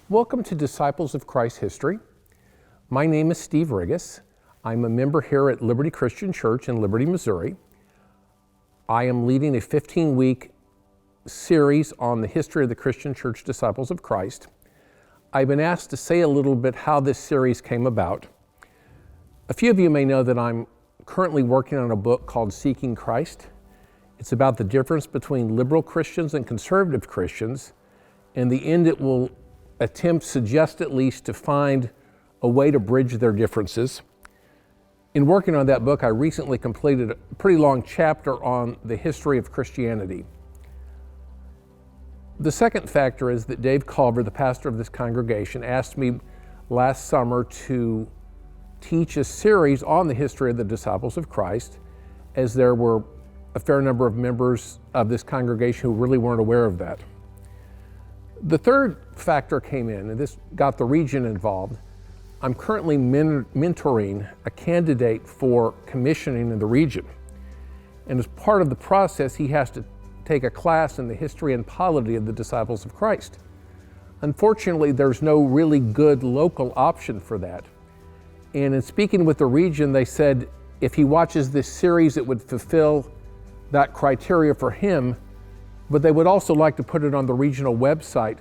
Welcome to Disciples of Christ History. My name is Steve Regis. I'm a member here at Liberty Christian Church in Liberty, Missouri. I am leading a 15-week series on the history of the Christian Church Disciples of Christ. I've been asked to say a little bit how this series came about. A few of you may know that I'm currently working on a book called Seeking Christ. It's about the difference between liberal Christians and conservative Christians. In the end, it will suggest at least to find a way to bridge their differences. In working on that book, I recently completed a pretty long chapter on the history of Christianity. The second factor is that Dave Culver, the pastor of this congregation, asked me last summer to teach a series on the history of the disciples of Christ, as there were a fair number of members of this congregation who really weren't aware of that. The third factor came in, and this got the region involved. I'm currently mentoring a candidate for commissioning in the region. And as part of the process, he has to take a class in the history and polity of the disciples of Christ. Unfortunately, there's no really good local option for that. And in speaking with the region, they said if he watches this series, it would fulfill that criteria for him, but they would also like to put it on the regional website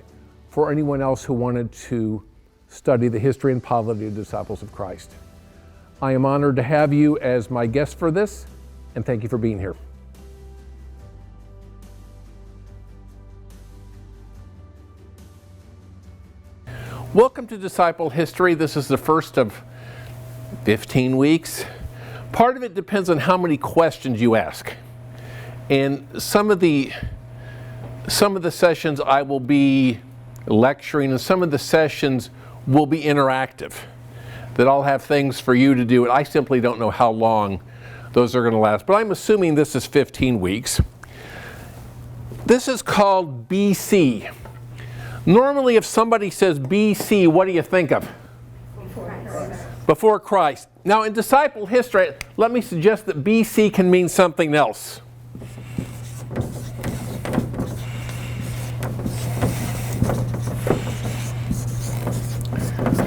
for anyone else who wanted to study the history and polity of the disciples of Christ. I am honored to have you as my guest for this, and thank you for being here. Welcome to Disciple History. This is the first of 15 weeks. Part of it depends on how many questions you ask. And some of the sessions I will be lecturing, and some of the sessions will be interactive, that I'll have things for you to do, and I simply don't know how long those are going to last. But I'm assuming this is 15 weeks. This is called BC. Normally, if somebody says BC, what do you think of? Before Christ. Now, in disciple history, let me suggest that BC can mean something else.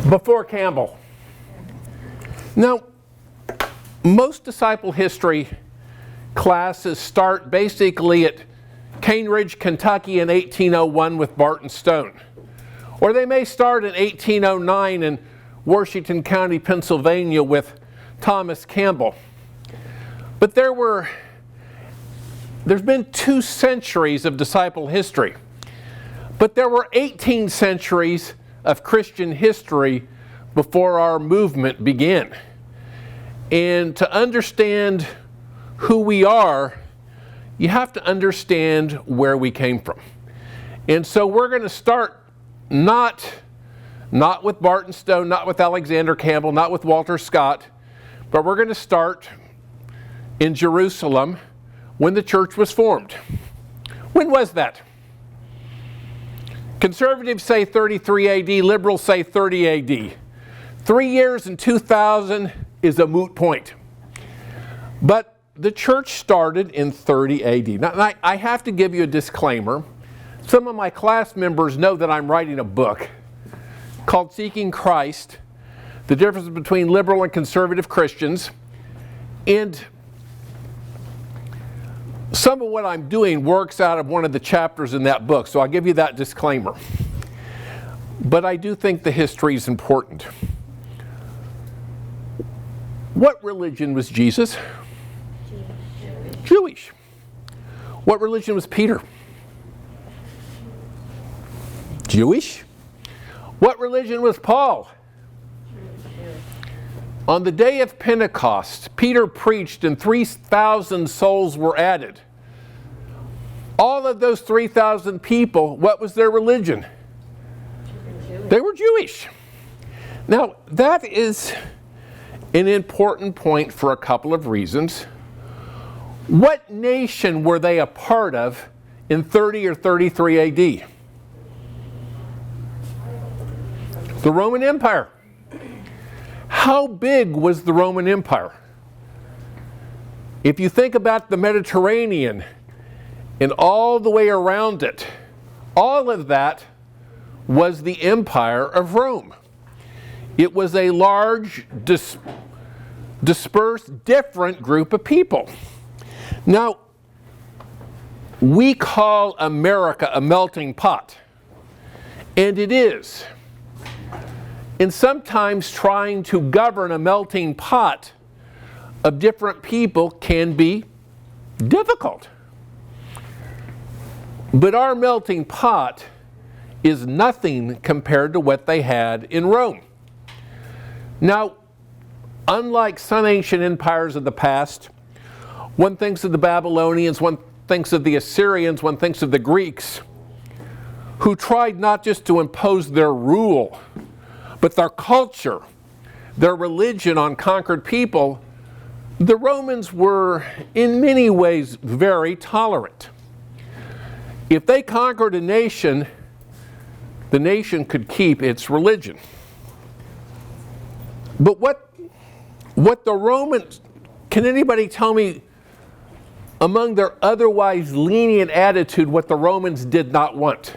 Before Campbell. Now, most disciple history classes start basically at Cane Ridge, Kentucky in 1801 with Barton Stone. Or they may start in 1809 in Washington County, Pennsylvania with Thomas Campbell. But there's been 2 centuries of disciple history. But there were 18 centuries of Christian history before our movement began. And to understand who we are, you have to understand where we came from. And so we're going to start not with Barton Stone, not with Alexander Campbell, not with Walter Scott, but we're going to start in Jerusalem when the church was formed. When was that? Conservatives say 33 AD, liberals say 30 AD. 3 years and 2000 is a moot point. But the church started in 30 AD. Now, I have to give you a disclaimer. Some of my class members know that I'm writing a book called Seeking Christ, the difference between liberal and conservative Christians. And some of what I'm doing works out of one of the chapters in that book, so I'll give you that disclaimer. But I do think the history is important. What religion was Jesus? Jewish. What religion was Peter? Jewish. What religion was Paul? On the day of Pentecost, Peter preached and 3,000 souls were added. All of those 3,000 people, what was their religion? They were Jewish. Now, that is an important point for a couple of reasons. What nation were they a part of in 30 or 33 AD? The Roman Empire. How big was the Roman Empire? If you think about the Mediterranean and all the way around it, all of that was the Empire of Rome. It was a large, dispersed, different group of people. Now, we call America a melting pot, and it is. And sometimes trying to govern a melting pot of different people can be difficult. But our melting pot is nothing compared to what they had in Rome. Now, unlike some ancient empires of the past, one thinks of the Babylonians, one thinks of the Assyrians, one thinks of the Greeks, who tried not just to impose their rule, but their culture, their religion on conquered people. The Romans were in many ways very tolerant. If they conquered a nation, the nation could keep its religion. But what the Romans, can anybody tell me among their otherwise lenient attitude what the Romans did not want?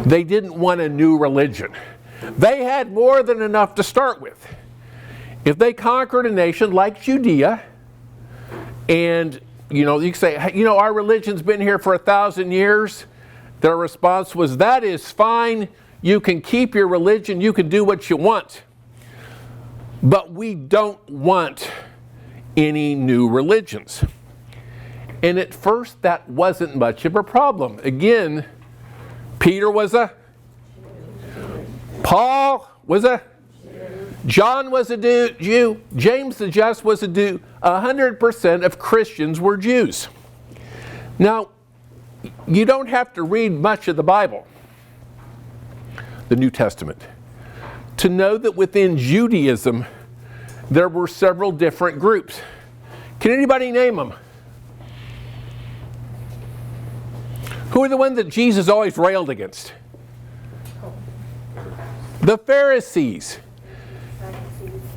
They didn't want a new religion. They had more than enough to start with. If they conquered a nation like Judea, and you can say, our religion's been here for 1,000 years. Their response was, that is fine. You can keep your religion. You can do what you want. But we don't want any new religions. And at first, that wasn't much of a problem. Again, Peter was a, Paul was a, John was a Jew, James the Just was a Jew. 100% of Christians were Jews. Now, you don't have to read much of the Bible, the New Testament, to know that within Judaism, there were several different groups. Can anybody name them? Who are the ones that Jesus always railed against? The Pharisees.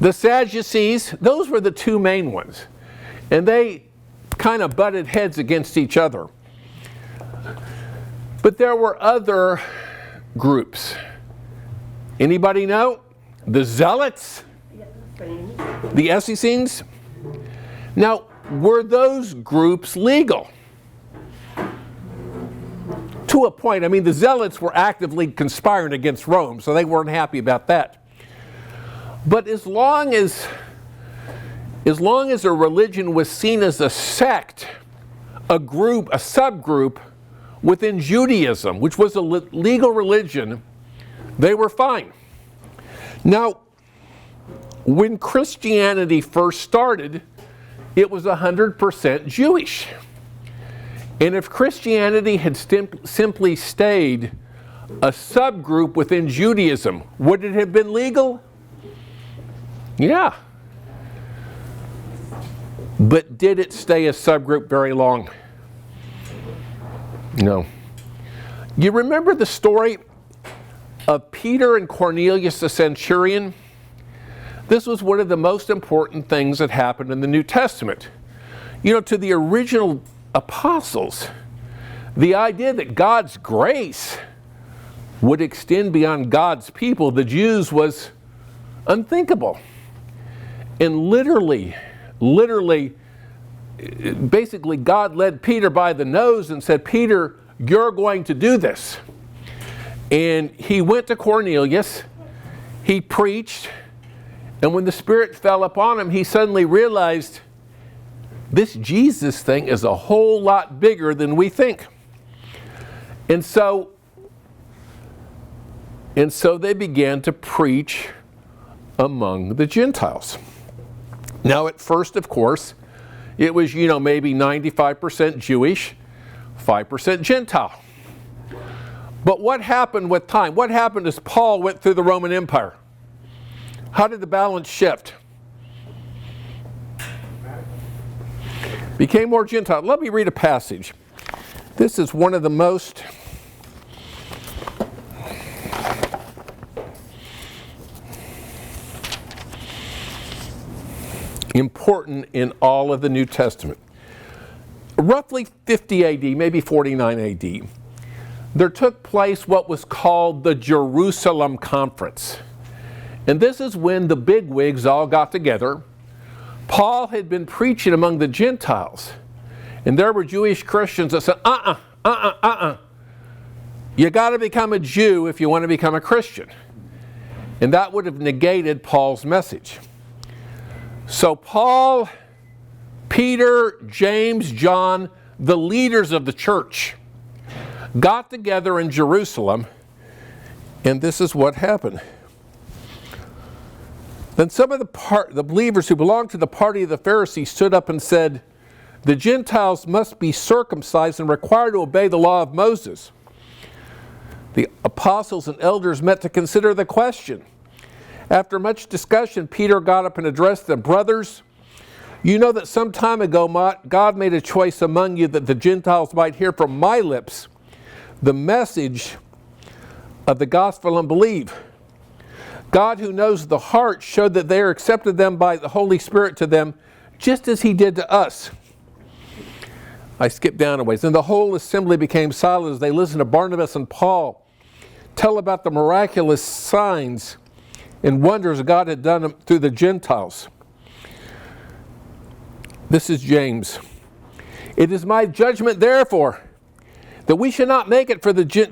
The Sadducees, those were the two main ones. And they kind of butted heads against each other. But there were other groups. Anybody know? The Zealots? The Essenes? Now, were those groups legal? To a point. I mean, the Zealots were actively conspiring against Rome, so they weren't happy about that. But as long as a religion was seen as a sect, a group, a subgroup within Judaism, which was a legal religion, they were fine. Now, when Christianity first started, it was 100% Jewish. And if Christianity had simply stayed a subgroup within Judaism, would it have been legal? Yeah. But did it stay a subgroup very long? No. You remember the story of Peter and Cornelius the centurion? This was one of the most important things that happened in the New Testament. To the original apostles, the idea that God's grace would extend beyond God's people, the Jews, was unthinkable. And literally, basically God led Peter by the nose and said, Peter, you're going to do this. And he went to Cornelius, he preached, and when the Spirit fell upon him, he suddenly realized this Jesus thing is a whole lot bigger than we think. And so they began to preach among the Gentiles. Now, at first, of course, it was, maybe 95% Jewish, 5% Gentile. But what happened with time? What happened as Paul went through the Roman Empire? How did the balance shift? Became more Gentile. Let me read a passage. This is one of the most important in all of the New Testament. roughly 50 AD, maybe 49 AD, there took place what was called the Jerusalem Conference. And this is when the bigwigs all got together. Paul had been preaching among the Gentiles. And there were Jewish Christians that said, you got to become a Jew if you want to become a Christian. And that would have negated Paul's message. So Paul, Peter, James, John, the leaders of the church, got together in Jerusalem, and this is what happened. Then some of the believers who belonged to the party of the Pharisees stood up and said, the Gentiles must be circumcised and required to obey the law of Moses. The apostles and elders met to consider the question. After much discussion, Peter got up and addressed them. Brothers, you know that some time ago God made a choice among you that the Gentiles might hear from my lips the message of the gospel and believe. God, who knows the heart, showed that they accepted them by the Holy Spirit to them, just as he did to us. I skipped down a ways. And the whole assembly became silent as they listened to Barnabas and Paul tell about the miraculous signs and wonders God had done through the Gentiles. This is James. It is my judgment, therefore, that we should not make it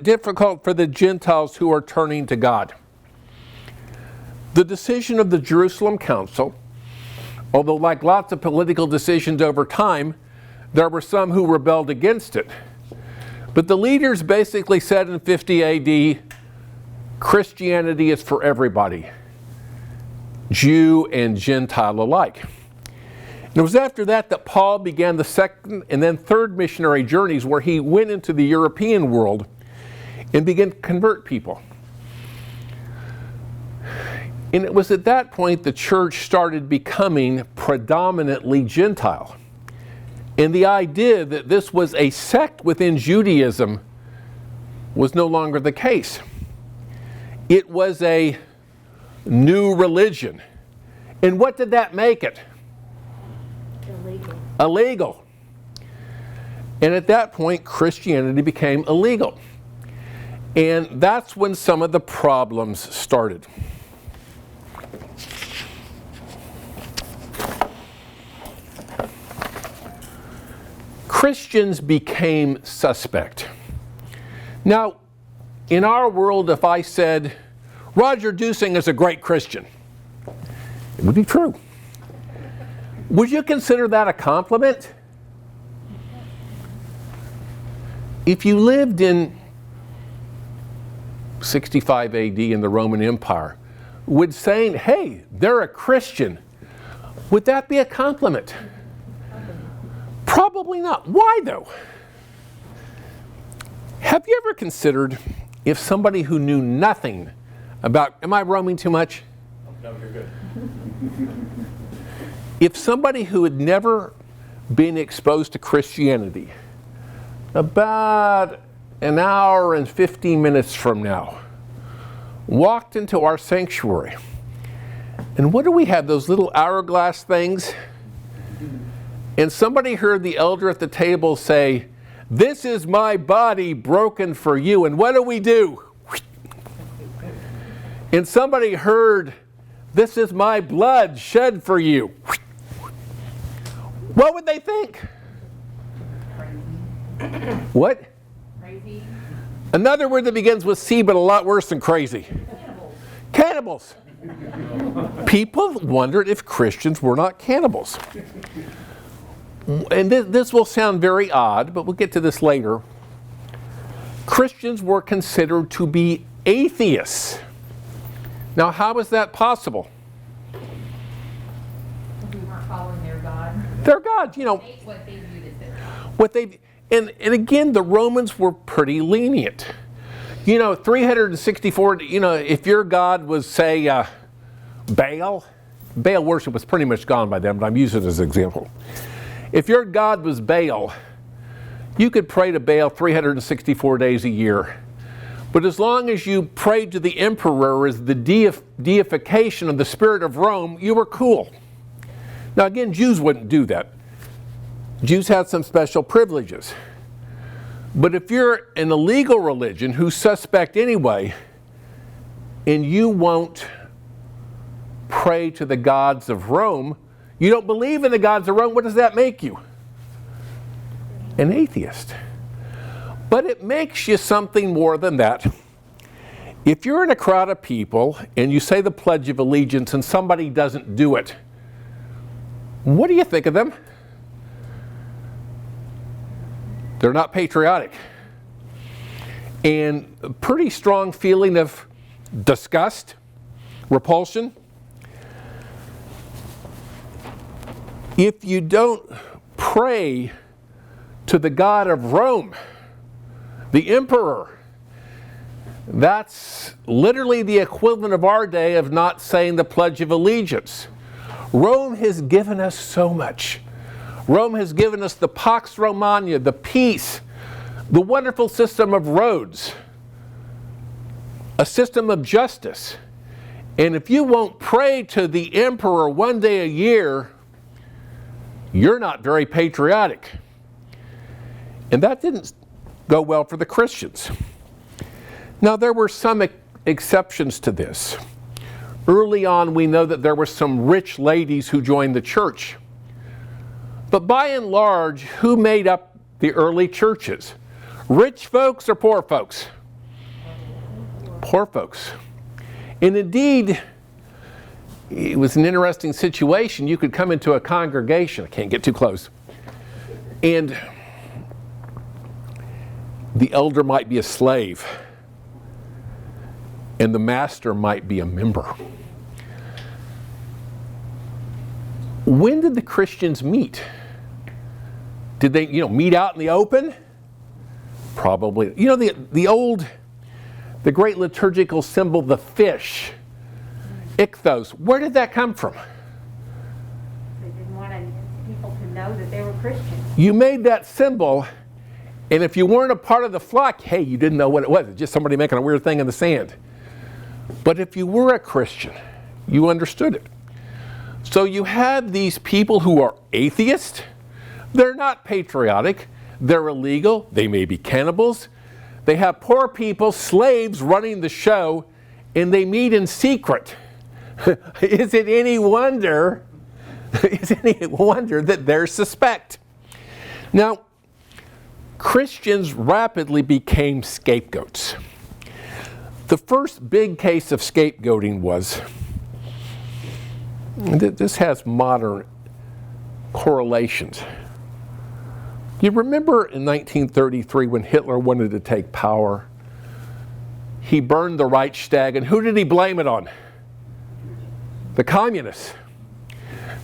difficult for the Gentiles who are turning to God. The decision of the Jerusalem Council, although like lots of political decisions over time, there were some who rebelled against it. But the leaders basically said in 50 AD, Christianity is for everybody, Jew and Gentile alike. And it was after that that Paul began the second and then third missionary journeys, where he went into the European world and began to convert people. And it was at that point the church started becoming predominantly Gentile. And the idea that this was a sect within Judaism was no longer the case. It was a new religion. And what did that make it? Illegal. And at that point, Christianity became illegal. And that's when some of the problems started. Christians became suspect. Now, in our world, if I said, Roger Dusing is a great Christian, it would be true. Would you consider that a compliment? If you lived in 65 AD in the Roman Empire, would saying, hey, they're a Christian, would that be a compliment? Probably not. Why though? Have you ever considered if somebody who knew nothing about, am I roaming too much? No, you're good. If somebody who had never been exposed to Christianity, about an hour and 15 minutes from now, walked into our sanctuary, and what do we have, those little hourglass things? And somebody heard the elder at the table say, this is my body broken for you. And what do? And somebody heard, this is my blood shed for you. What would they think? Crazy. What? Crazy. Another word that begins with C, but a lot worse than crazy. Cannibals. Cannibals. People wondered if Christians were not cannibals. And this will sound very odd, but we'll get to this later. Christians were considered to be atheists. Now, how is that possible? We weren't following their God. Their God, you know. What they viewed as their God. What they, and again, the Romans were pretty lenient. You know, 364, you know, if your God was, say, Baal worship was pretty much gone by then, but I'm using it as an example. If your God was Baal, you could pray to Baal 364 days a year. But as long as you prayed to the emperor as the deification of the spirit of Rome, you were cool. Now again, Jews wouldn't do that. Jews had some special privileges. But if you're an illegal religion who's suspect anyway, and you won't pray to the gods of Rome, you don't believe in the gods of Rome, what does that make you? An atheist. But it makes you something more than that. If you're in a crowd of people and you say the Pledge of Allegiance and somebody doesn't do it, what do you think of them? They're not patriotic. And a pretty strong feeling of disgust, repulsion. If you don't pray to the God of Rome, the emperor, that's literally the equivalent of our day of not saying the Pledge of Allegiance. Rome has given us so much. Rome has given us the Pax Romana, the peace, the wonderful system of roads, a system of justice. And if you won't pray to the emperor one day a year, you're not very patriotic. And that didn't go well for the Christians. Now, there were some exceptions to this. Early on, we know that there were some rich ladies who joined the church. But by and large, who made up the early churches? Rich folks or poor folks? Poor folks. And indeed, it was an interesting situation. You could come into a congregation, I can't get too close, and the elder might be a slave, and the master might be a member. When did the Christians meet? Did they, meet out in the open? Probably. The great liturgical symbol, the fish, ichthos, where did that come from? They didn't want people to know that they were Christians. You made that symbol, and if you weren't a part of the flock, hey, you didn't know what it was. It's just somebody making a weird thing in the sand. But if you were a Christian, you understood it. So you had these people who are atheists. They're not patriotic. They're illegal. They may be cannibals. They have poor people, slaves running the show, and they meet in secret. Is it any wonder that they're suspect? Now, Christians rapidly became scapegoats. The first big case of scapegoating was, this has modern correlations. You remember in 1933 when Hitler wanted to take power, he burned the Reichstag, and who did he blame it on? The communists.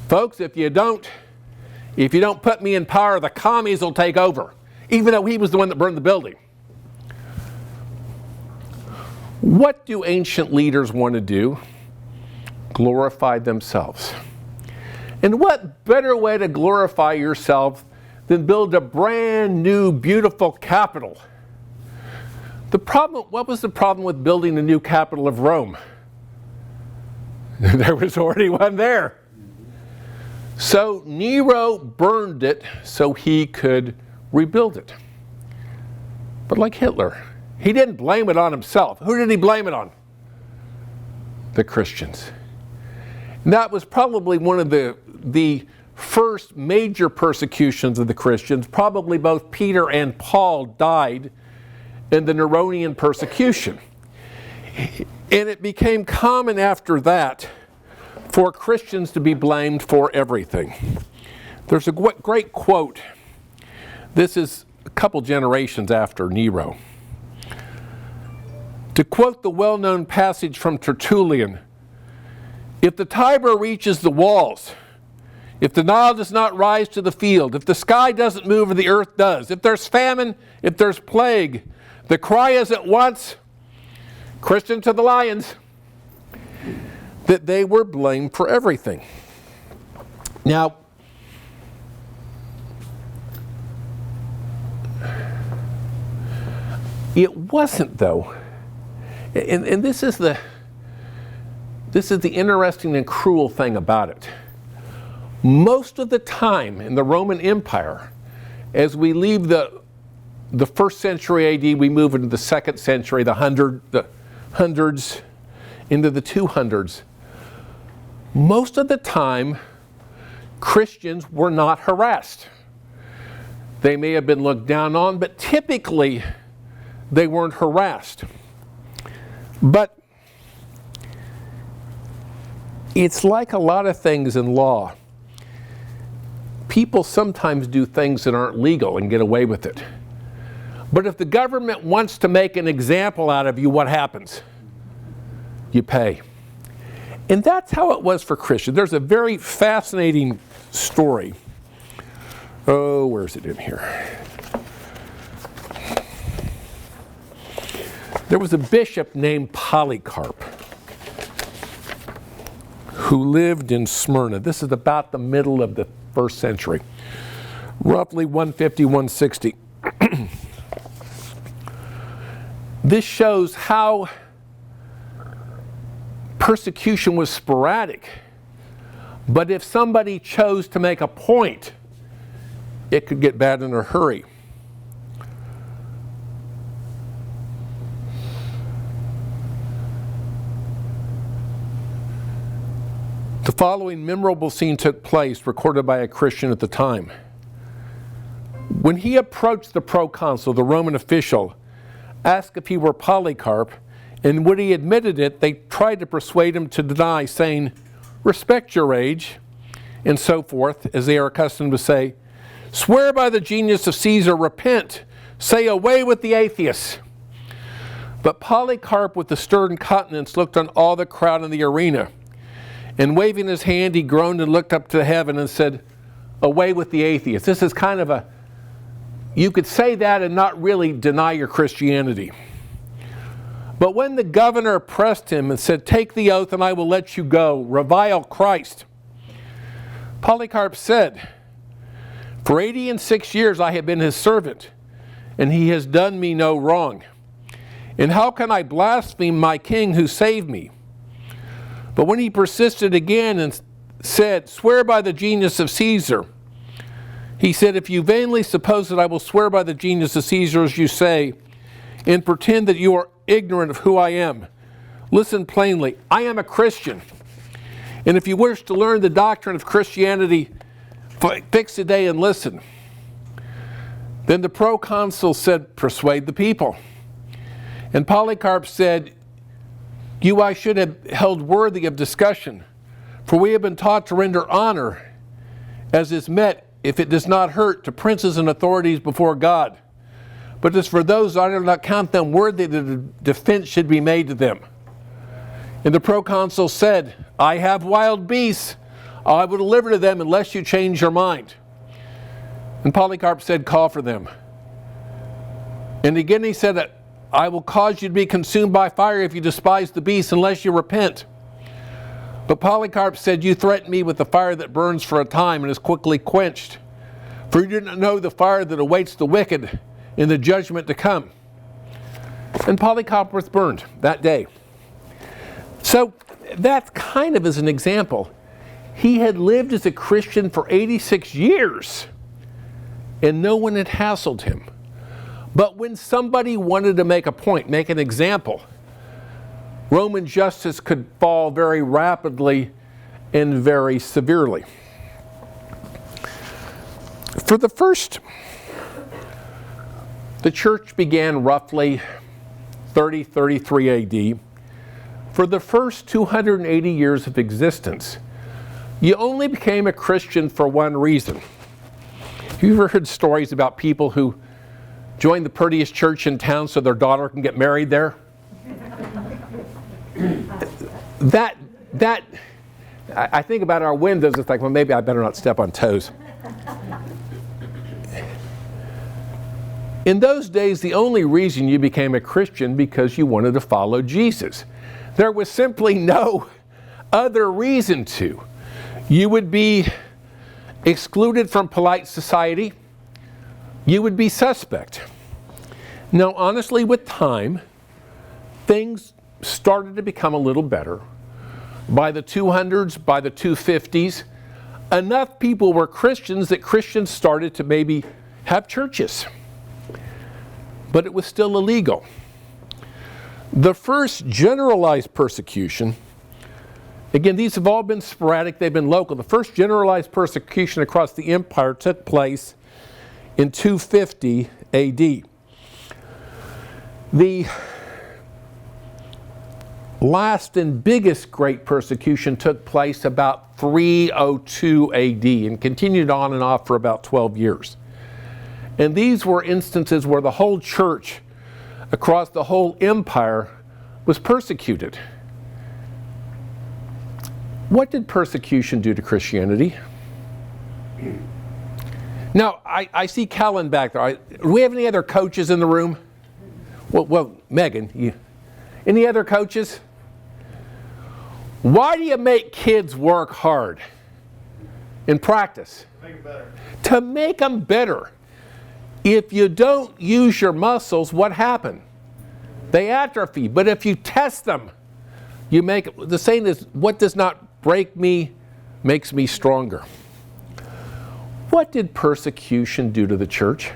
Folks, if you don't put me in power, the commies will take over, even though he was the one that burned the building. What do ancient leaders want to do? Glorify themselves. And what better way to glorify yourself than build a brand new, beautiful capital? What was the problem with building a new capital of Rome? There was already one there. So Nero burned it so he could rebuild it. But like Hitler, he didn't blame it on himself. Who did he blame it on? The Christians. And that was probably one of the first major persecutions of the Christians. Probably both Peter and Paul died in the Neronian persecution. And it became common after that for Christians to be blamed for everything. There's a great quote. This is a couple generations after Nero. To quote the well-known passage from Tertullian, if the Tiber reaches the walls, if the Nile does not rise to the field, if the sky doesn't move or the earth does, if there's famine, if there's plague, the cry is at once, Christian to the lions, that they were blamed for everything. Now, it wasn't though, and this is the interesting and cruel thing about it. Most of the time in the Roman Empire, as we leave the first century AD, we move into the second century, the hundreds, into the 200s. Most of the time, Christians were not harassed. They may have been looked down on, but typically they weren't harassed. But it's like a lot of things in law. People sometimes do things that aren't legal and get away with it. But if the government wants to make an example out of you, what happens? You pay. And that's how it was for Christians. There's a very fascinating story. Oh, where's it in here? There was a bishop named Polycarp who lived in Smyrna. This is about the middle of the first century, roughly 150, 160. This shows how persecution was sporadic. But if somebody chose to make a point, it could get bad in a hurry. The following memorable scene took place, recorded by a Christian at the time. When he approached the proconsul, the Roman official, asked if he were Polycarp, and when he admitted it, they tried to persuade him to deny, saying, "Respect your age," and so forth, as they are accustomed to say. "Swear by the genius of Caesar, repent, say away with the atheists." But Polycarp, with a stern countenance, looked on all the crowd in the arena, and waving his hand, he groaned and looked up to heaven and said, "Away with the atheists." This is kind of you could say that and not really deny your Christianity. But when the governor pressed him and said, "Take the oath and I will let you go, revile Christ," Polycarp said, "For 86 years I have been his servant, and he has done me no wrong. And how can I blaspheme my king who saved me?" But when he persisted again and said, "Swear by the genius of Caesar," he said, "If you vainly suppose that I will swear by the genius of Caesar as you say, and pretend that you are ignorant of who I am, listen plainly. I am a Christian. And if you wish to learn the doctrine of Christianity, fix a day and listen." Then the proconsul said, "Persuade the people." And Polycarp said, "You I should have held worthy of discussion, for we have been taught to render honor, as is met, if it does not hurt, to princes and authorities before God. But as for those, I do not count them worthy that a defense should be made to them." And the proconsul said, "I have wild beasts. I will deliver to them unless you change your mind." And Polycarp said, "Call for them." And again he said, "I will cause you to be consumed by fire if you despise the beasts, unless you repent." But Polycarp said, "You threaten me with the fire that burns for a time and is quickly quenched. For you do not know the fire that awaits the wicked in the judgment to come." And Polycarp was burned that day. So that kind of is an example. He had lived as a Christian for 86 years, and no one had hassled him. But when somebody wanted to make a point, make an example, Roman justice could fall very rapidly and very severely. The church began roughly 33 AD. For the first 280 years of existence, you only became a Christian for one reason. Have you ever heard stories about people who join the prettiest church in town so their daughter can get married there? I think about our windows, it's like, well, maybe I better not step on toes. In those days, the only reason you became a Christian because you wanted to follow Jesus. There was simply no other reason to. You would be excluded from polite society. You would be suspect. Now, honestly, with time, things started to become a little better. By the 200s, by the 250s, enough people were Christians that Christians started to maybe have churches. But it was still illegal. The first generalized persecution, again, these have all been sporadic, they've been local. The first generalized persecution across the empire took place in 250 AD. The last and biggest great persecution took place about 302 AD and continued on and off for about 12 years. And these were instances where the whole church across the whole empire was persecuted. What did persecution do to Christianity? Now, I see Callan back there. Do we have any other coaches in the room? Well, Megan, any other coaches? Why do you make kids work hard in practice? Make it better. To make them better. If you don't use your muscles, what happens? They atrophy. But if you test them, you make it. The saying is, what does not break me makes me stronger. What did persecution do to the church?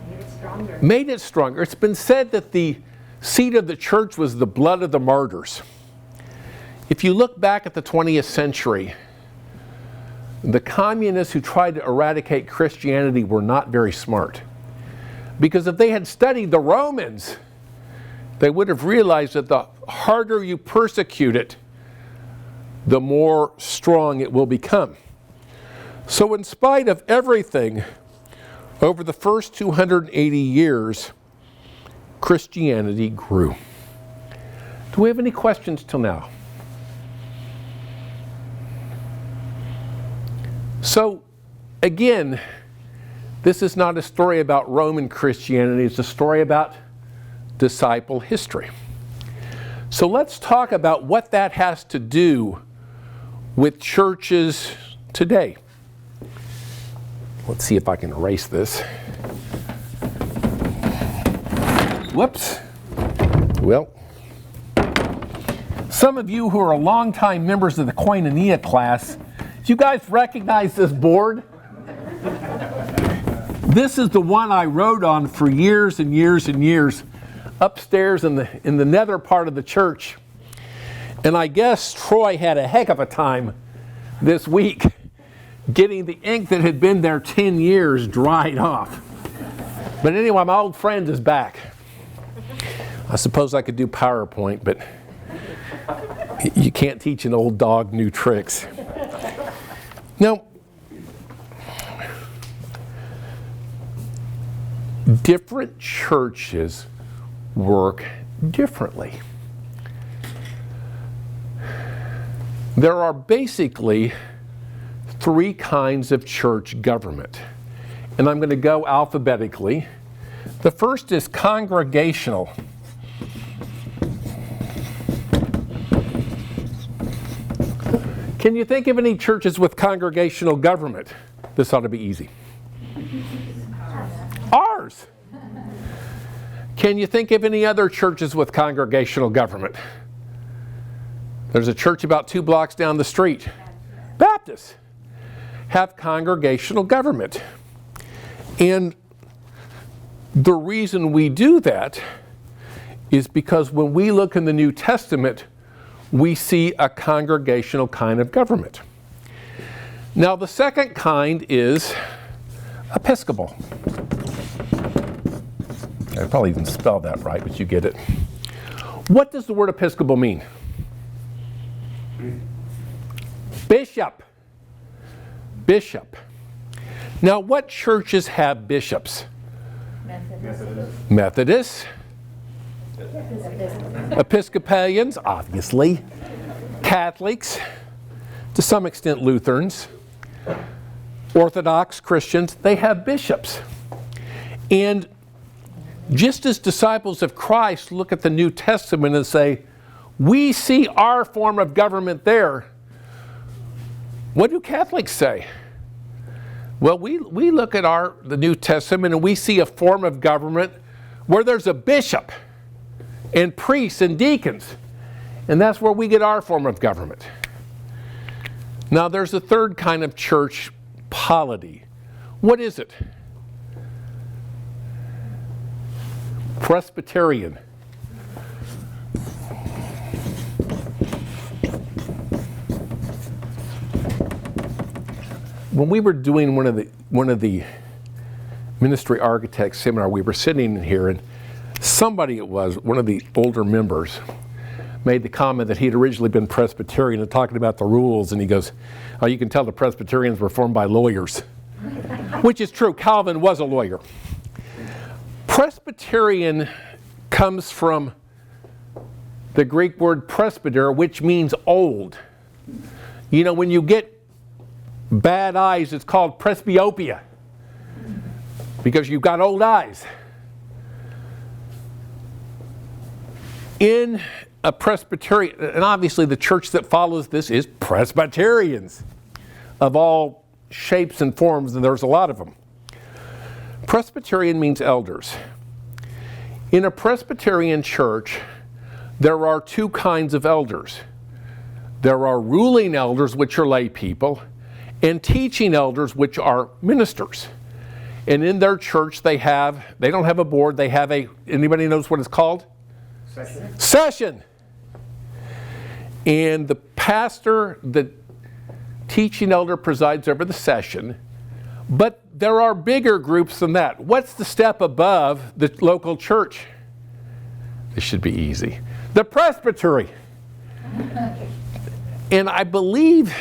Made it stronger. Made it stronger. It's been said that the seat of the church was the blood of the martyrs. If you look back at the 20th century, the communists who tried to eradicate Christianity were not very smart. Because if they had studied the Romans, they would have realized that the harder you persecute it, the more strong it will become. So in spite of everything, over the first 280 years, Christianity grew. Do we have any questions till now? So, again, this is not a story about Roman Christianity, it's a story about disciple history. So let's talk about what that has to do with churches today. Let's see if I can erase this. Whoops. Well, some of you who are longtime members of the Koinonia class, do you guys recognize this board? This is the one I wrote on for years and years and years upstairs in the nether part of the church. And I guess Troy had a heck of a time this week getting the ink that had been there 10 years dried off. But anyway, my old friend is back. I suppose I could do PowerPoint, but you can't teach an old dog new tricks. Now, different churches work differently. There are basically three kinds of church government, and I'm going to go alphabetically. The first is congregational. Can you think of any churches with congregational government? This ought to be easy. Ours. Can you think of any other churches with congregational government? There's a church about 2 blocks down the street. Baptists have congregational government. And the reason we do that is because when we look in the New Testament, we see a congregational kind of government. Now, the second kind is Episcopal. I probably didn't spell that right, but you get it. What does the word Episcopal mean? Bishop. Bishop. Now, what churches have bishops? Methodists. Episcopalians, obviously. Catholics. To some extent, Lutherans. Orthodox Christians, they have bishops. And just as disciples of Christ look at the New Testament and say, we see our form of government there, what do Catholics say? Well, we look at the New Testament and we see a form of government where there's a bishop and priests and deacons. And that's where we get our form of government. Now there's a third kind of church polity. What is it? Presbyterian. When we were doing one of the ministry architect seminar, we were sitting in here, and somebody, it was one of the older members, made the comment that he had originally been Presbyterian and talking about the rules, and he goes, "Oh, you can tell the Presbyterians were formed by lawyers," which is true. Calvin was a lawyer. Presbyterian comes from the Greek word presbyter, which means old. You know, when you get bad eyes, it's called presbyopia, because you've got old eyes. In a Presbyterian, and obviously the church that follows this is Presbyterians of all shapes and forms, and there's a lot of them. Presbyterian means elders. In a Presbyterian church, there are two kinds of elders. There are ruling elders, which are lay people, and teaching elders, which are ministers. And in their church, they don't have a board, they have anybody knows what it's called? Session. And the pastor, the teaching elder, presides over the session. But there are bigger groups than that. What's the step above the local church? This should be easy. The presbytery. And I believe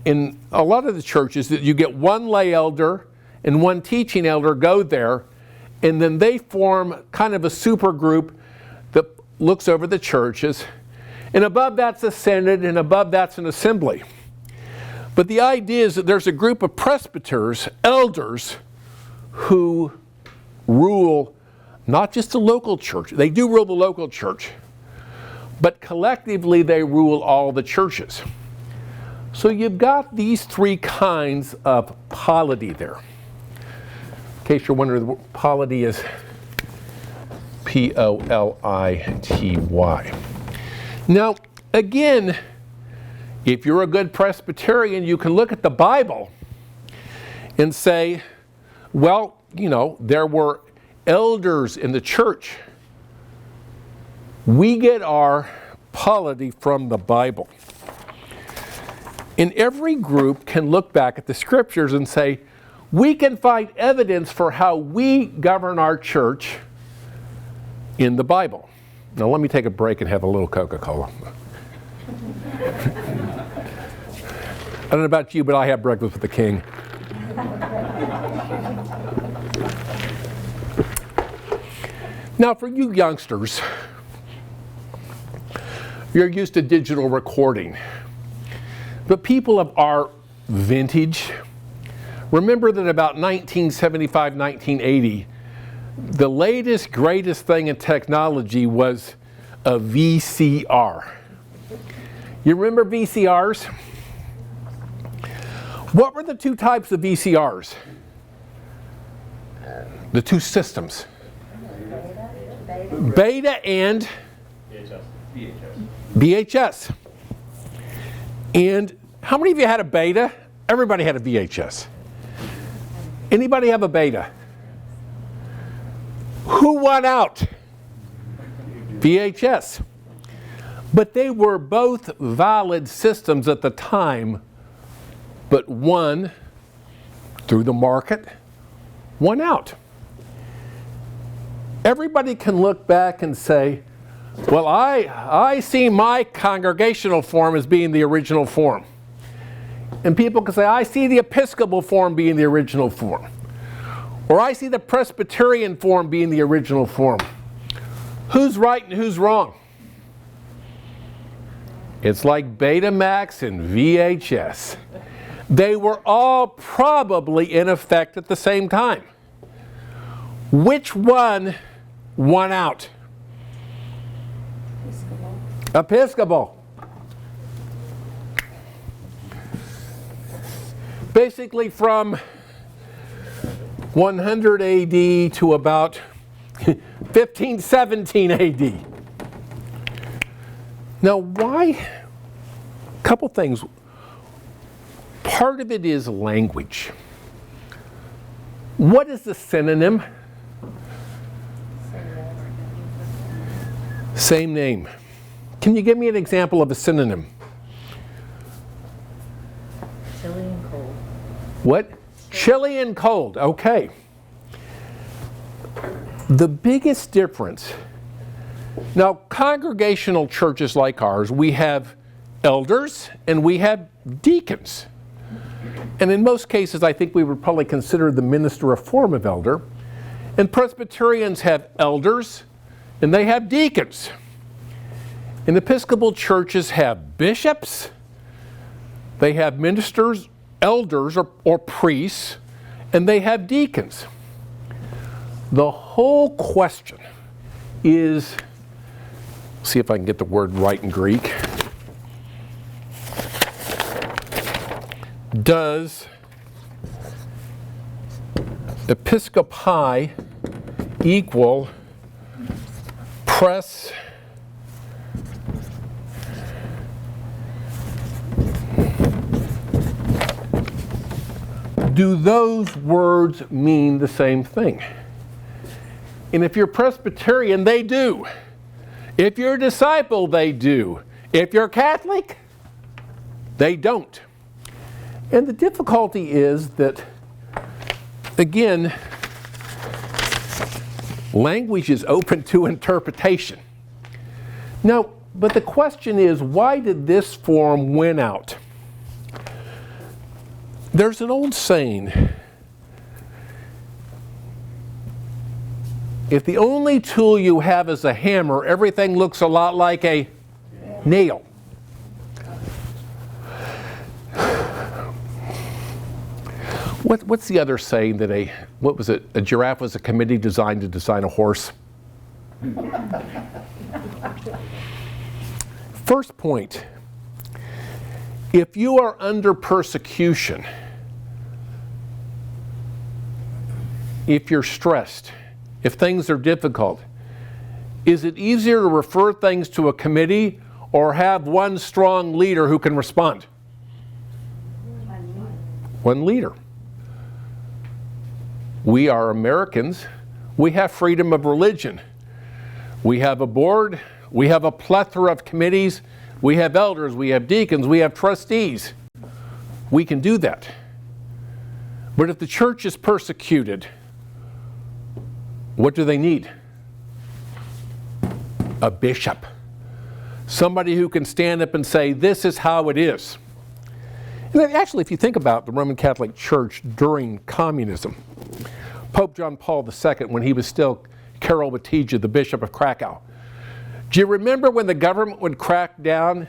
in a lot of the churches that you get one lay elder and one teaching elder go there, and then they form kind of a super group that looks over the churches. And above that's a synod, and above that's an assembly. But the idea is that there's a group of presbyters, elders, who rule not just the local church. They do rule the local church, but collectively they rule all the churches. So you've got these three kinds of polity there. In case you're wondering, the polity is P-O-L-I-T-Y. Now, again, if you're a good Presbyterian, you can look at the Bible and say, well, you know, there were elders in the church. We get our polity from the Bible. And every group can look back at the scriptures and say, we can find evidence for how we govern our church in the Bible. Now let me take a break and have a little Coca-Cola. I don't know about you, but I have breakfast with the king. Now for you youngsters, you're used to digital recording. But people of our vintage, remember that about 1975, 1980, the latest, greatest thing in technology was a VCR. You remember VCRs? What were the two types of VCRs? The two systems. Beta and VHS. And how many of you had a beta? Everybody had a VHS. Anybody have a beta? Who won out? VHS. But they were both valid systems at the time, but one, through the market, won out. Everybody can look back and say, well, I see my congregational form as being the original form. And people can say, I see the Episcopal form being the original form. Or I see the Presbyterian form being the original form. Who's right and who's wrong? It's like Betamax and VHS. They were all probably in effect at the same time. Which one won out? Episcopal. Basically from 100 AD to about 1517 AD. Now why? A couple things. part of it is language. What is the synonym? Same name. Can you give me an example of a synonym? Chilly and cold. What? Chilly and cold. Okay. The biggest difference. Now, congregational churches like ours, we have elders and we have deacons. And in most cases, I think we would probably consider the minister a form of elder. And Presbyterians have elders and they have deacons. And Episcopal churches have bishops, they have ministers, elders or priests, and they have deacons. The whole question is, see if I can get the word right in Greek. Does episcopi equal press do those words mean the same thing? And if you're Presbyterian, they do. If you're a disciple, they do. If you're Catholic, they don't. And the difficulty is that, again, language is open to interpretation. Now, but the question is, why did this form win out? There's an old saying, if the only tool you have is a hammer, everything looks a lot like a nail. What's the other saying that a giraffe was a committee designed to design a horse? First point, if you are under persecution, if you're stressed, if things are difficult, is it easier to refer things to a committee or have one strong leader who can respond? One leader. We are Americans. We have freedom of religion. We have a board. We have a plethora of committees. We have elders. We have deacons. We have trustees. We can do that. But if the church is persecuted, what do they need? A bishop. Somebody who can stand up and say, this is how it is. And actually, if you think about the Roman Catholic Church during communism, Pope John Paul II, when he was still Karol Wojtyła, the Bishop of Krakow, do you remember when the government would crack down?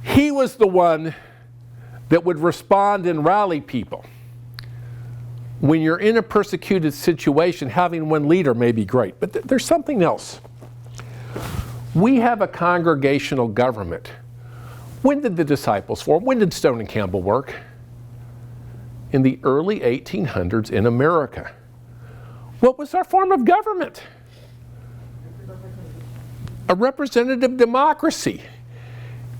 He was the one that would respond and rally people. When you're in a persecuted situation, having one leader may be great, but there's something else. We have a congregational government. When did the disciples form? When did Stone and Campbell work? In the early 1800s in America. What was our form of government? A representative democracy.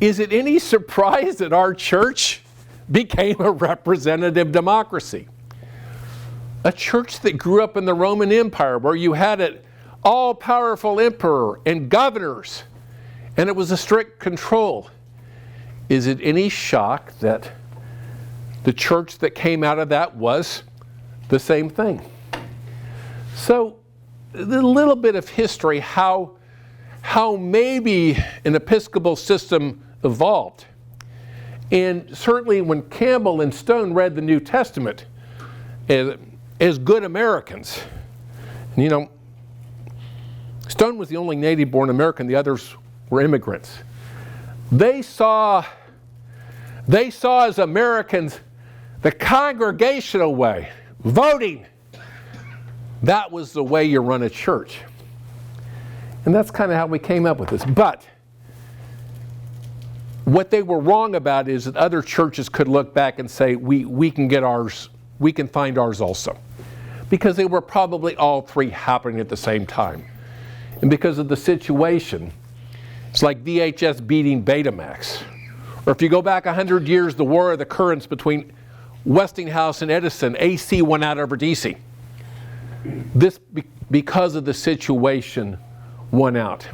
Is it any surprise that our church became a representative democracy? A church that grew up in the Roman Empire where you had an all-powerful emperor and governors, and it was a strict control. Is it any shock that the church that came out of that was the same thing? So, a little bit of history, how maybe an Episcopal system evolved. And certainly when Campbell and Stone read the New Testament, as good Americans, and you know, Stone was the only native-born American, the others were immigrants. They saw as Americans the congregational way, voting. That was the way you run a church. And that's kind of how we came up with this. But what they were wrong about is that other churches could look back and say, we can get ours, we can find ours also. Because they were probably all three happening at the same time. And because of the situation, it's like VHS beating Betamax, Or if you go back 100 years, the war of the currents between Westinghouse and Edison, AC went out over DC. This, because of the situation, won out.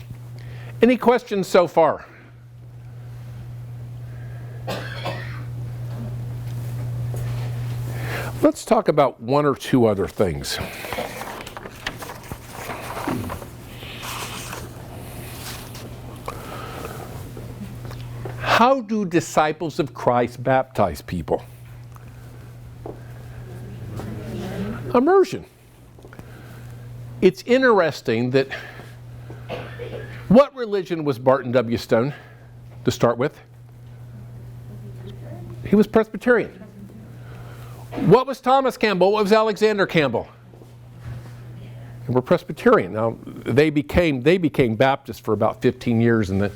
Any questions so far? Let's talk about one or two other things. How do disciples of Christ baptize people? Immersion. It's interesting that what religion was Barton W. Stone to start with? He was Presbyterian. What was Thomas Campbell? What was Alexander Campbell? They were Presbyterian. Now, they became Baptists for about 15 years, and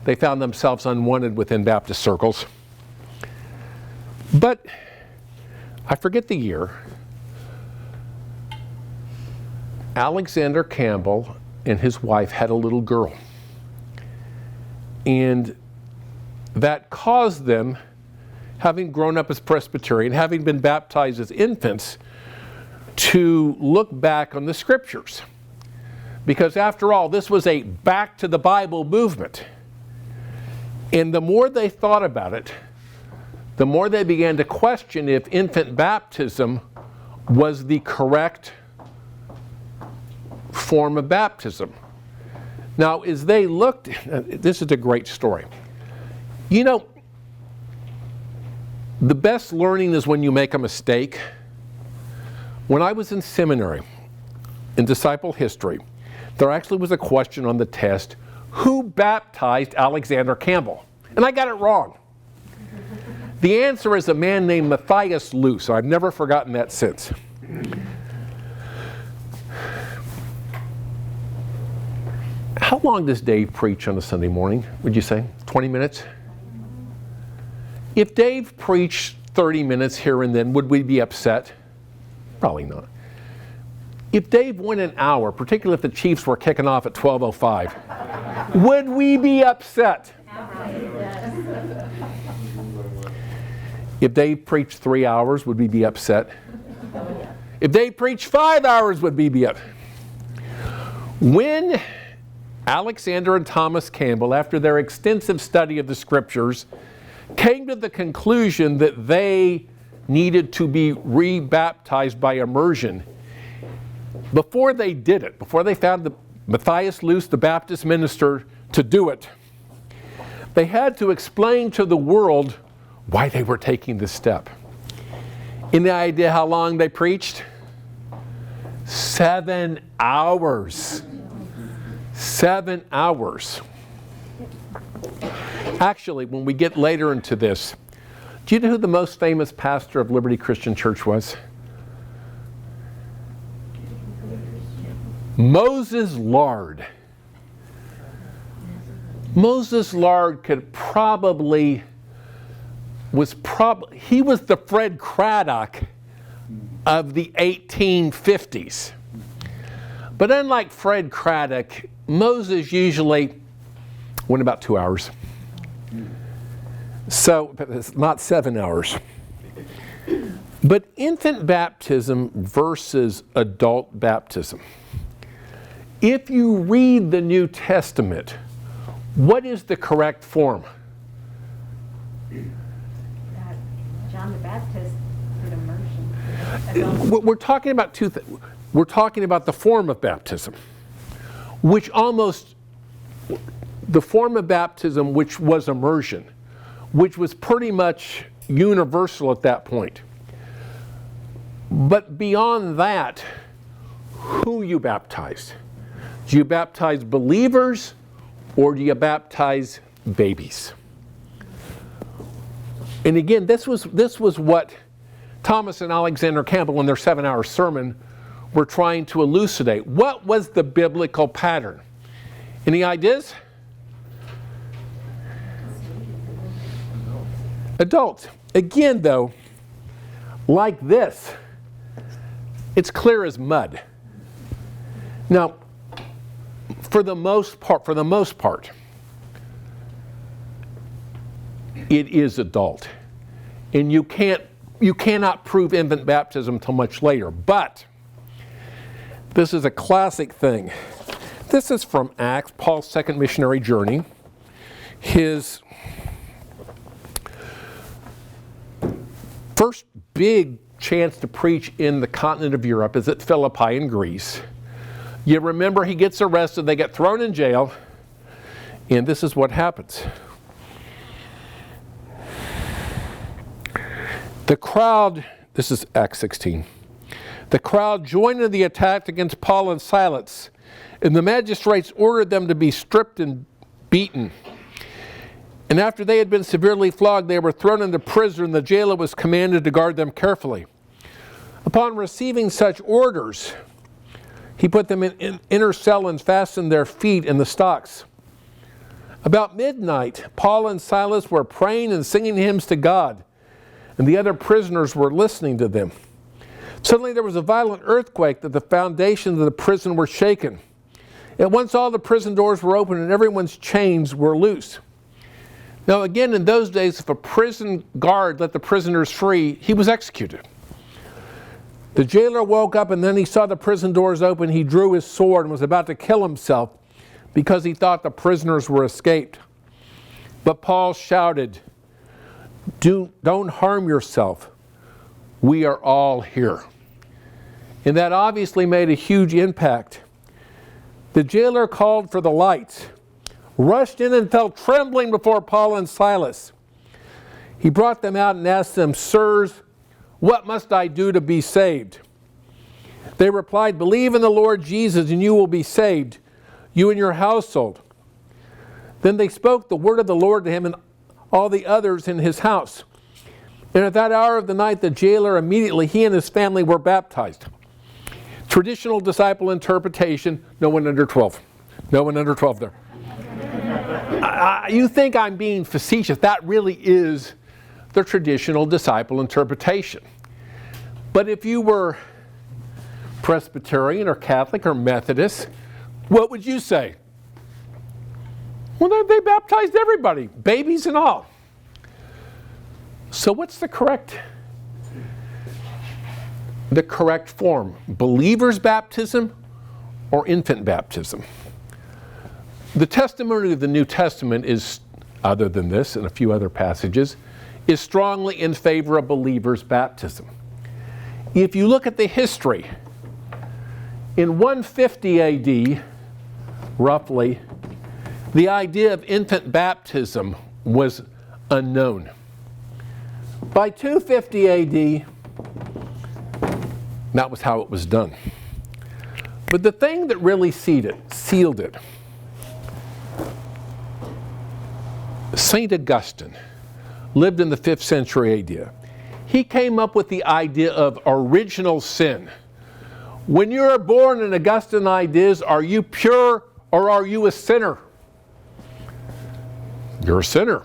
they found themselves unwanted within Baptist circles. But I forget the year. Alexander Campbell and his wife had a little girl. And that caused them, having grown up as Presbyterian, having been baptized as infants, to look back on the scriptures. Because after all, this was a back to the Bible movement. And the more they thought about it, the more they began to question if infant baptism was the correct form of baptism. Now, as they looked, this is a great story. You know, the best learning is when you make a mistake. When I was in seminary, in disciple history, there actually was a question on the test, who baptized Alexander Campbell? And I got it wrong. The answer is a man named Matthias Luce. I've never forgotten that since. How long does Dave preach on a Sunday morning, would you say? 20 minutes? If Dave preached 30 minutes here and then, would we be upset? Probably not. If Dave went an hour, particularly if the Chiefs were kicking off at 12:05, would we be upset? If Dave preached 3 hours, would we be upset? If Dave preached 5 hours, would we be upset? When Alexander and Thomas Campbell, after their extensive study of the scriptures, came to the conclusion that they needed to be rebaptized by immersion, before they did it, before they found Matthias Luce, the Baptist minister, to do it, they had to explain to the world why they were taking this step. Any idea how long they preached? 7 hours. 7 hours. Actually, when we get later into this, do you know who the most famous pastor of Liberty Christian Church was? Moses Lard. Moses Lard could probably, he was the Fred Craddock of the 1850s. But unlike Fred Craddock, Moses usually went about 2 hours. So, it's not 7 hours. But infant baptism versus adult baptism. If you read the New Testament, what is the correct form? John the Baptist did immersion. We're talking about two things. We're talking about the form of baptism, which the form of baptism which was immersion, which was pretty much universal at that point. But beyond that, who you baptized? Do you baptize believers or do you baptize babies? And again, this was what Thomas and Alexander Campbell in their 7-hour sermon were trying to elucidate. What was the biblical pattern? Any ideas? Adults. Again, though, like this, it's clear as mud. Now, for the most part, it is adult. And you cannot prove infant baptism till much later. But this is a classic thing. This is from Acts, Paul's second missionary journey. His first big chance to preach in the continent of Europe is at Philippi in Greece. You remember he gets arrested, they get thrown in jail, and this is what happens. The crowd, this is Acts 16, the crowd joined in the attack against Paul and Silas, and the magistrates ordered them to be stripped and beaten. And after they had been severely flogged, they were thrown into prison, and the jailer was commanded to guard them carefully. Upon receiving such orders, he put them in an inner cell and fastened their feet in the stocks. About midnight, Paul and Silas were praying and singing hymns to God, and the other prisoners were listening to them. Suddenly there was a violent earthquake that the foundations of the prison were shaken. At once all the prison doors were open and everyone's chains were loose. Now again, in those days, if a prison guard let the prisoners free, he was executed. The jailer woke up and then he saw the prison doors open. He drew his sword and was about to kill himself because he thought the prisoners were escaped. But Paul shouted, "Don't harm yourself. We are all here." And that obviously made a huge impact. The jailer called for the lights, rushed in and fell trembling before Paul and Silas. He brought them out and asked them, "Sirs, what must I do to be saved?" They replied, "Believe in the Lord Jesus and you will be saved, you and your household." Then they spoke the word of the Lord to him and all the others in his house. And at that hour of the night, the jailer immediately, he and his family were baptized. Traditional disciple interpretation, no one under 12. No one under 12 there. You think I'm being facetious. That really is the traditional disciple interpretation. But if you were Presbyterian or Catholic or Methodist, what would you say? Well, they baptized everybody, babies and all. So what's the correct form? Believer's baptism or infant baptism? The testimony of the New Testament is, other than this and a few other passages, is strongly in favor of believer's baptism. If you look at the history, in 150 AD, roughly, the idea of infant baptism was unknown. By 250 AD, that was how it was done. But the thing that really sealed it, St. Augustine lived in the 5th century AD. He came up with the idea of original sin. When you're born, in Augustine ideas, are you pure or are you a sinner? You're a sinner.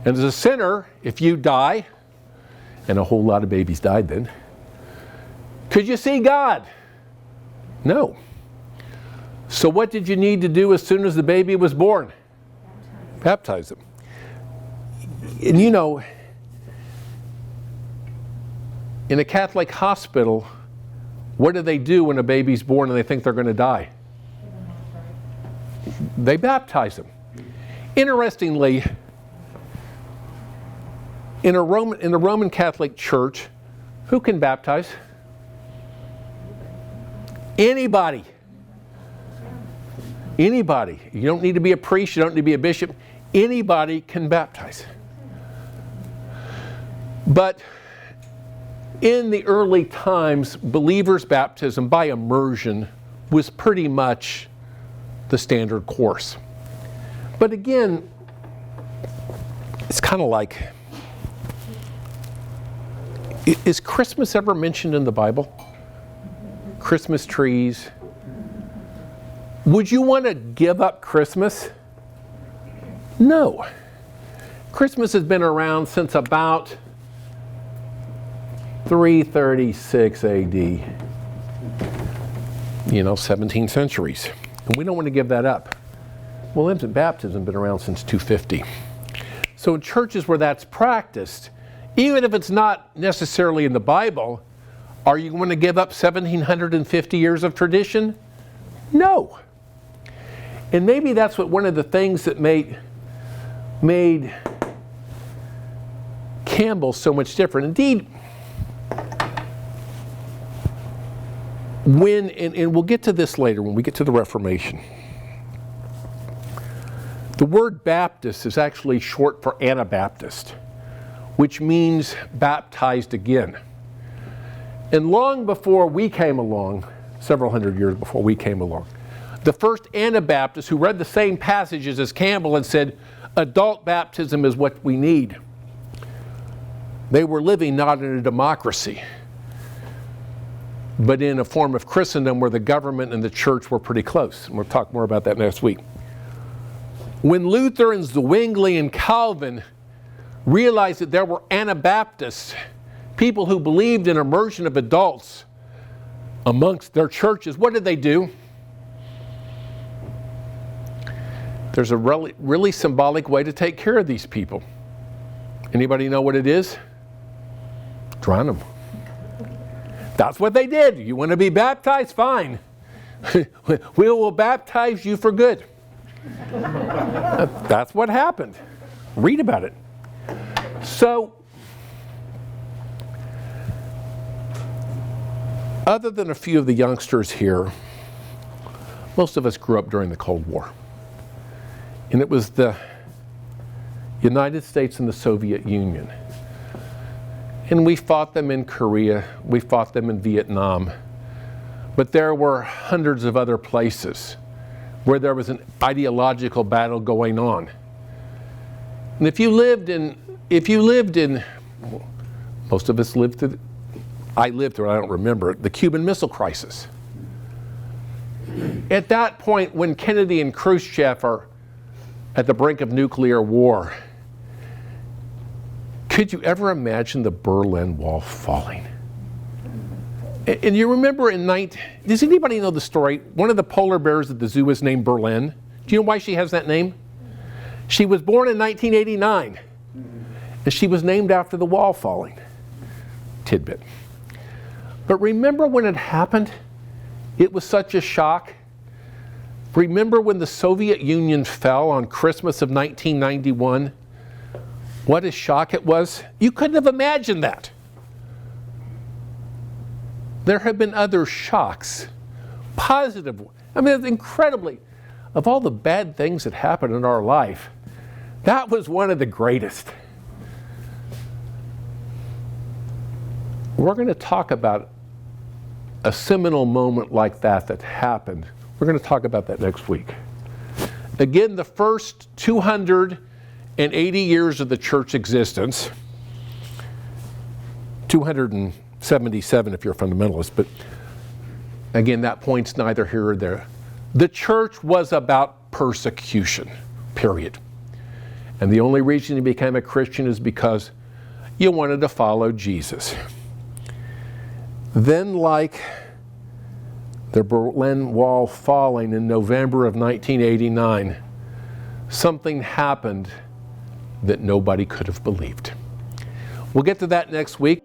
And as a sinner, if you die, and a whole lot of babies died then, could you see God? No. So what did you need to do as soon as the baby was born? Baptize him. And you know, in a Catholic hospital, what do they do when a baby's born and they think they're going to die? They baptize them. Interestingly, in the Roman Catholic Church, who can baptize? Anybody. Anybody. You don't need to be a priest, you don't need to be a bishop. Anybody can baptize. But in the early times, believers' baptism by immersion was pretty much the standard course. But again, it's kind of like, is Christmas ever mentioned in the Bible? Christmas trees. Would you want to give up Christmas? No. Christmas has been around since about 336 AD. 17 centuries. And we don't want to give that up. Well, infant baptism has been around since 250. So in churches where that's practiced, even if it's not necessarily in the Bible, are you going to give up 1,750 years of tradition? No. And maybe that's what one of the things that made Campbell so much different. Indeed, and we'll get to this later when we get to the Reformation. The word Baptist is actually short for Anabaptist, which means baptized again. And long before we came along, several hundred years before we came along, the first Anabaptists who read the same passages as Campbell and said, adult baptism is what we need. They were living not in a democracy, but in a form of Christendom where the government and the church were pretty close. And we'll talk more about that next week. When Luther and Zwingli and Calvin realized that there were Anabaptists, people who believed in immersion of adults amongst their churches, what did they do? There's a really symbolic way to take care of these people. Anybody know what it is? Drown them. That's what they did. You want to be baptized? Fine. We will baptize you for good. That's what happened. Read about it. So, other than a few of the youngsters here, most of us grew up during the Cold War. And it was the United States and the Soviet Union. And we fought them in Korea, we fought them in Vietnam. But there were hundreds of other places where there was an ideological battle going on. And if you lived in, most of us lived through, I lived through it, I don't remember it, the Cuban Missile Crisis. At that point, when Kennedy and Khrushchev are at the brink of nuclear war, could you ever imagine the Berlin Wall falling? And you remember does anybody know the story? One of the polar bears at the zoo is named Berlin. Do you know why she has that name? She was born in 1989, and she was named after the wall falling. Tidbit. But remember when it happened? It was such a shock. Remember when the Soviet Union fell on Christmas of 1991? What a shock it was. You couldn't have imagined that. There have been other shocks, positive. I mean, it's incredibly, of all the bad things that happened in our life, that was one of the greatest. We're going to talk about a seminal moment like that happened. We're going to talk about that next week. Again, the first 280 years of the church existence, 277 if you're a fundamentalist, but again, that point's neither here or there. The church was about persecution, period. And the only reason you became a Christian is because you wanted to follow Jesus. Then, like the Berlin Wall falling in November of 1989, something happened that nobody could have believed. We'll get to that next week.